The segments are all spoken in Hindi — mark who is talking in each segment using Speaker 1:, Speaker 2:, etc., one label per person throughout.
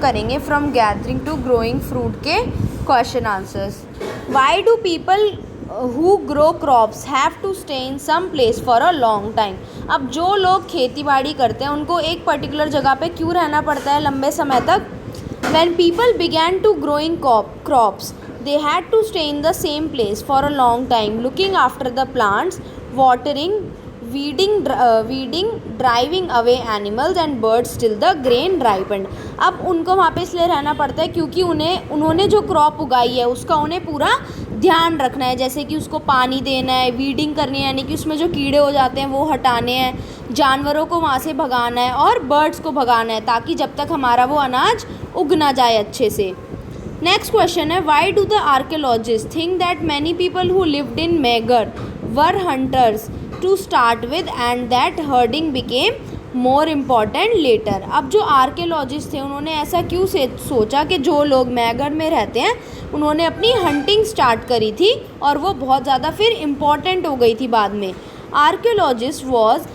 Speaker 1: करेंगे from gathering to growing fruit के question answers. Why do people who grow crops have to stay in some place for a long time. अब जो लोग खेती बाड़ी करते हैं उनको एक पर्टिकुलर जगह पे क्यों रहना पड़ता है लंबे समय तक। When people began to growing crops, they had to stay in the same place for a long time, looking after the plants, watering, weeding, driving away animals and birds till the grain ripened। अब उनको वहाँ पे इसलिए रहना पड़ता है क्योंकि उन्होंने जो क्रॉप उगाई है उसका उन्हें पूरा ध्यान रखना है, जैसे कि उसको पानी देना है, वीडिंग करनी है यानी कि उसमें जो कीड़े हो जाते हैं वो हटाने हैं, जानवरों को वहाँ से भगाना है और बर्ड्स को भगाना है ताकि जब तक हमारा वो अनाज उग ना जाए अच्छे से। नेक्स्ट क्वेश्चन है, why do the archaeologists think that many people who lived in Mehrgarh were hunters to start with and that herding became more important later. अब जो आर्कियोलॉजिस्ट थे उन्होंने ऐसा क्यों सोचा कि जो लोग मैगर में रहते हैं उन्होंने अपनी हंटिंग स्टार्ट करी थी और वो बहुत ज़्यादा फिर इम्पॉर्टेंट हो गई थी बाद में। Archaeologist was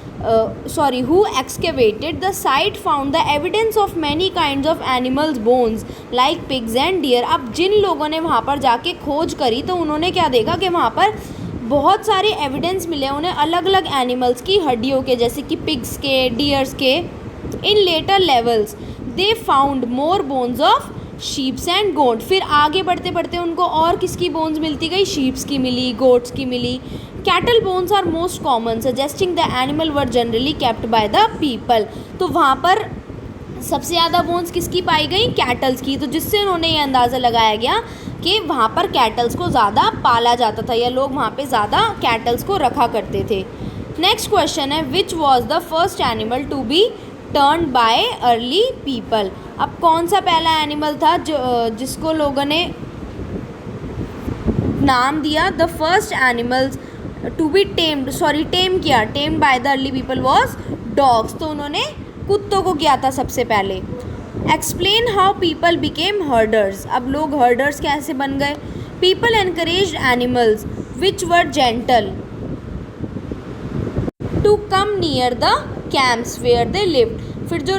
Speaker 1: who excavated the site found the evidence of many kinds of animals bones like pigs and deer। अब जिन लोगों ने वहाँ पर जाके खोज करी तो उन्होंने क्या देखा कि वहाँ पर बहुत सारे एविडेंस मिले उन्हें अलग अलग एनिमल्स की हड्डियों के, जैसे कि पिग्स के, डियर्स के। In later levels they found more bones of sheeps and goat. फिर आगे बढ़ते बढ़ते उनको और किसकी बोन्स मिलती गई, शीप्स की मिली, गोट्स की मिली। Cattle bones are most common suggesting the animal were generally kept by the people. तो वहाँ पर सबसे ज़्यादा बोन्स किसकी पाई गई, कैटल्स की। तो जिससे उन्होंने ये अंदाज़ा लगाया गया कि वहाँ पर कैटल्स को ज़्यादा पाला जाता था या लोग वहाँ पे ज़्यादा कैटल्स को रखा करते थे। नेक्स्ट क्वेश्चन है, which was the first animal to be turn by early people. अब कौन सा पहला एनिमल था जिसको लोगों ने नाम दिया the first animals to be tamed by the early people was dogs. तो उन्होंने कुत्तों को किया था सबसे पहले। Explain how people became herders. अब लोग हर्डर्स कैसे बन गए। People encouraged animals which were gentle to come near the camps where they lived. फिर जो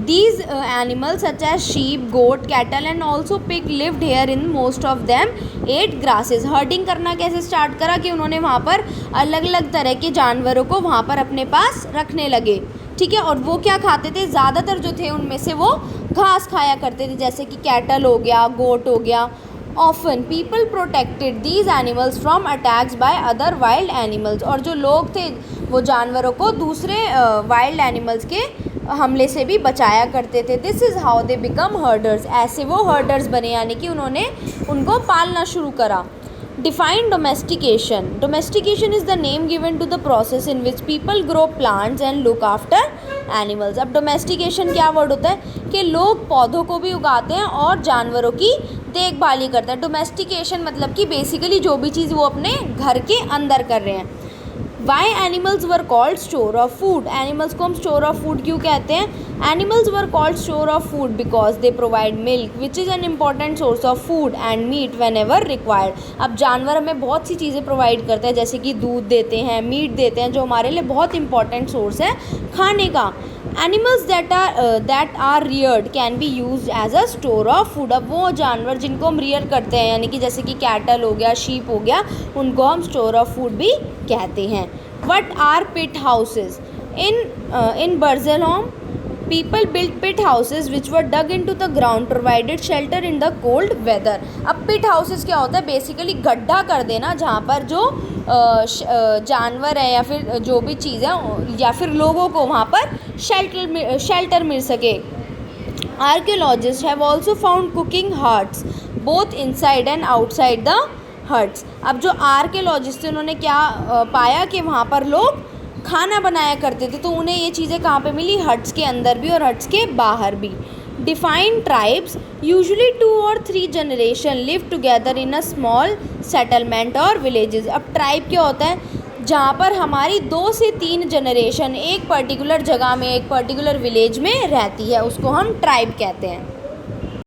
Speaker 1: these animals such as sheep, goat, cattle and also pig lived here in most of them ate grasses। Herding करना कैसे स्टार्ट करा कि उन्होंने वहाँ पर अलग अलग तरह के जानवरों को वहाँ पर अपने पास रखने लगे, ठीक है। और वो क्या खाते थे, ज़्यादातर जो थे उनमें से वो घास खाया करते थे, जैसे कि कैटल हो गया, गोट हो गया। Often people protected these animals from attacks by other wild animals. और जो लोग थे वो जानवरों को दूसरे वाइल्ड एनिमल्स के हमले से भी बचाया करते थे। This is how they become herders. ऐसे वो हर्डर्स बने यानी कि उन्होंने उनको पालना शुरू करा। Define domestication. Domestication is the name given to the process in which people grow plants and look after animals. अब डोमेस्टिकेशन क्या वर्ड होता है कि लोग पौधों को भी उगाते हैं और जानवरों की देखभाल ही करते हैं। डोमेस्टिकेशन मतलब कि बेसिकली जो भी चीज़ वो अपने घर के अंदर कर रहे हैं। Why animals were called store of food. Animals को हम स्टोर ऑफ फूड क्यों कहते हैं। Animals were called store of food because they provide milk which is an important source of food and meat whenever required. अब जानवर हमें बहुत सी चीज़ें प्रोवाइड करते हैं, जैसे कि दूध देते हैं, मीट देते हैं, जो हमारे लिए बहुत इंपॉर्टेंट सोर्स है खाने का। Animals that are reared can be use as a store of food. अब वो जानवर जिनको हम रियर करते हैं यानी कि जैसे कि कैटल हो गया, शीप हो गया, उनको हम स्टोर ऑफ फूड भी कहते हैं। What are pit houses. In Burzahom people build pit houses which were dug into the ground provided shelter in the cold weather. अब पिट हाउसेज क्या होता है, बेसिकली गड्ढा कर देना जहाँ पर जो जानवर है या फिर जो भी चीज़ है या फिर लोगों को वहाँ पर शेल्टर मिल सके। Archaeologist have also found cooking huts both inside and outside the huts. अब जो आर्कियोलॉजिस्ट थे उन्होंने क्या पाया कि वहाँ पर लोग खाना बनाया करते थे, तो उन्हें ये चीज़ें कहाँ पे मिली, हट्स के अंदर भी और हट्स के बाहर भी। Define tribes. Usually 2 or 3 generation live together in a small settlement और विलेजेस। अब ट्राइब क्या होता है, जहाँ पर हमारी 2 से 3 जनरेशन एक पर्टिकुलर जगह में, एक पर्टिकुलर विलेज में रहती है, उसको हम ट्राइब कहते हैं।